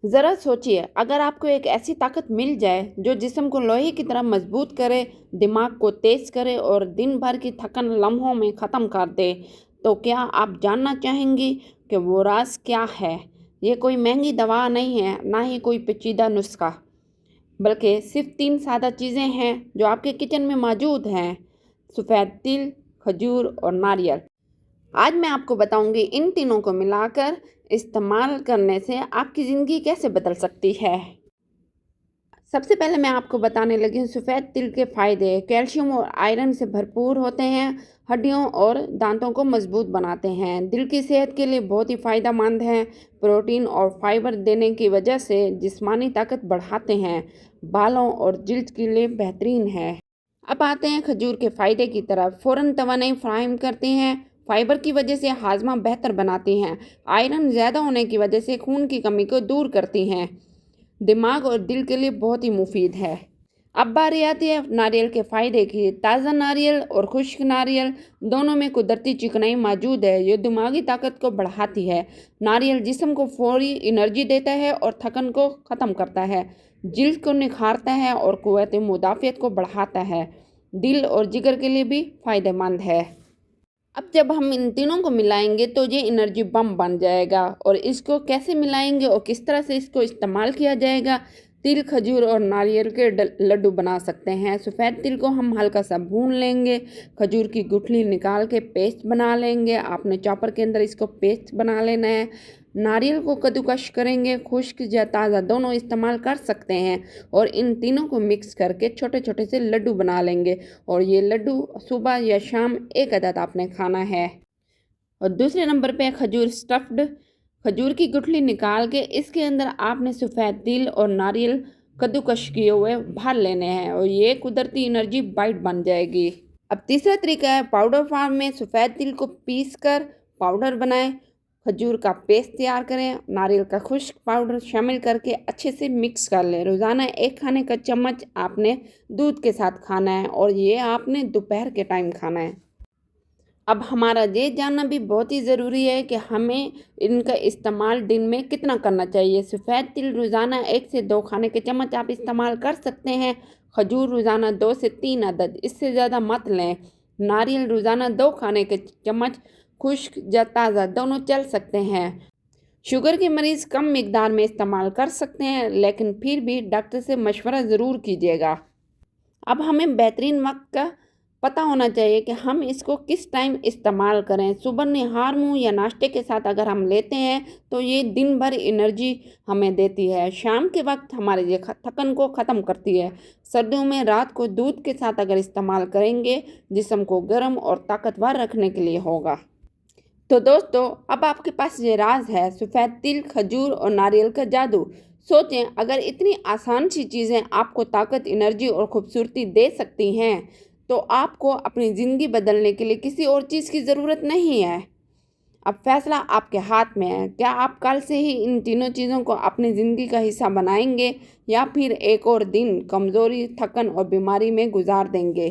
ذرا سوچیے، اگر آپ کو ایک ایسی طاقت مل جائے جو جسم کو لوہے کی طرح مضبوط کرے، دماغ کو تیز کرے اور دن بھر کی تھکن لمحوں میں ختم کر دے، تو کیا آپ جاننا چاہیں گی کہ وہ راز کیا ہے؟ یہ کوئی مہنگی دوا نہیں ہے، نہ ہی کوئی پیچیدہ نسخہ، بلکہ صرف 3 سادہ چیزیں ہیں جو آپ کے کچن میں موجود ہیں: سفید تل، کھجور اور ناریل۔ آج میں آپ کو بتاؤں گی ان تینوں کو ملا کر استعمال کرنے سے آپ کی زندگی کیسے بدل سکتی ہے۔ سب سے پہلے میں آپ کو بتانے لگی ہوں سفید تل کے فائدے۔ کیلشیم اور آئرن سے بھرپور ہوتے ہیں، ہڈیوں اور دانتوں کو مضبوط بناتے ہیں، دل کی صحت کے لیے بہت ہی فائدہ مند ہیں، پروٹین اور فائبر دینے کی وجہ سے جسمانی طاقت بڑھاتے ہیں، بالوں اور جلد کے لیے بہترین ہے۔ اب آتے ہیں کھجور کے فائدے کی طرف۔ فوراً توانائی فراہم کرتے ہیں، فائبر کی وجہ سے ہاضمہ بہتر بناتی ہیں، آئرن زیادہ ہونے کی وجہ سے خون کی کمی کو دور کرتی ہیں، دماغ اور دل کے لیے بہت ہی مفید ہے۔ اب باری آتی ہے ناریل کے فائدے کی۔ تازہ ناریل اور خشک ناریل دونوں میں قدرتی چکنائی موجود ہے، یہ دماغی طاقت کو بڑھاتی ہے۔ ناریل جسم کو فوری انرجی دیتا ہے اور تھکن کو ختم کرتا ہے، جلد کو نکھارتا ہے اور قوت مدافعت کو بڑھاتا ہے، دل اور جگر کے لیے بھی فائدہ مند ہے۔ اب جب ہم ان تینوں کو ملائیں گے تو یہ انرجی بم بن جائے گا۔ اور اس کو کیسے ملائیں گے اور کس طرح سے اس کو استعمال کیا جائے گا؟ تل، کھجور اور ناریل کے لڈو بنا سکتے ہیں۔ سفید تل کو ہم ہلکا سا بھون لیں گے، کھجور کی گٹھلی نکال کے پیسٹ بنا لیں گے، آپ نے چاپر کے اندر اس کو پیسٹ بنا لینا ہے۔ ناریل کو کدوکش کریں گے، خشک یا تازہ دونوں استعمال کر سکتے ہیں، اور ان تینوں کو مکس کر کے چھوٹے چھوٹے سے لڈو بنا لیں گے، اور یہ لڈو صبح یا شام 1 عدد آپ نے کھانا ہے۔ اور دوسرے نمبر پہ کھجور سٹفڈ۔ کھجور کی گٹھلی نکال کے اس کے اندر آپ نے سفید تل اور ناریل کدوکش کیے ہوئے بھر لینے ہیں، اور یہ قدرتی انرجی بائٹ بن جائے گی۔ اب تیسرا طریقہ ہے پاؤڈر فارم میں سفید تل کو پیس کر پاؤڈر بنائیں، کھجور کا پیسٹ تیار کریں، ناریل کا خشک پاؤڈر شامل کر کے اچھے سے مکس کر لیں۔ روزانہ 1 کھانے کا چمچ آپ نے دودھ کے ساتھ کھانا ہے، اور یہ آپ نے دوپہر کے ٹائم کھانا ہے۔ اب ہمارا یہ جاننا بھی بہت ہی ضروری ہے کہ ہمیں ان کا استعمال دن میں کتنا کرنا چاہیے۔ سفید تل روزانہ 1 سے 2 کھانے کے چمچ آپ استعمال کر سکتے ہیں، کھجور روزانہ 2 سے 3 عدد، اس سے زیادہ مت لیں۔ ناریل روزانہ 2 کھانے کے چمچ، خشک یا تازہ دونوں چل سکتے ہیں۔ شوگر کے مریض کم مقدار میں استعمال کر سکتے ہیں، لیکن پھر بھی ڈاکٹر سے مشورہ ضرور کیجیے گا۔ اب ہمیں بہترین وقت کا پتہ ہونا چاہیے کہ ہم اس کو کس ٹائم استعمال کریں۔ صبح نہار منہ یا ناشتے کے ساتھ اگر ہم لیتے ہیں تو یہ دن بھر انرجی ہمیں دیتی ہے، شام کے وقت ہمارے یہ تھکن کو ختم کرتی ہے۔ سردیوں میں رات کو دودھ کے ساتھ اگر استعمال کریں گے، جسم کو گرم اور طاقتور رکھنے کے لیے ہوگا۔ تو دوستو، اب آپ کے پاس یہ راز ہے، سفید تل، کھجور اور ناریل کا جادو۔ سوچیں، اگر اتنی آسان سی چیزیں آپ کو طاقت، انرجی اور خوبصورتی دے سکتی ہیں تو آپ کو اپنی زندگی بدلنے کے لیے کسی اور چیز کی ضرورت نہیں ہے۔ اب فیصلہ آپ کے ہاتھ میں ہے، کیا آپ کل سے ہی ان تینوں چیزوں کو اپنی زندگی کا حصہ بنائیں گے، یا پھر ایک اور دن کمزوری، تھکن اور بیماری میں گزار دیں گے؟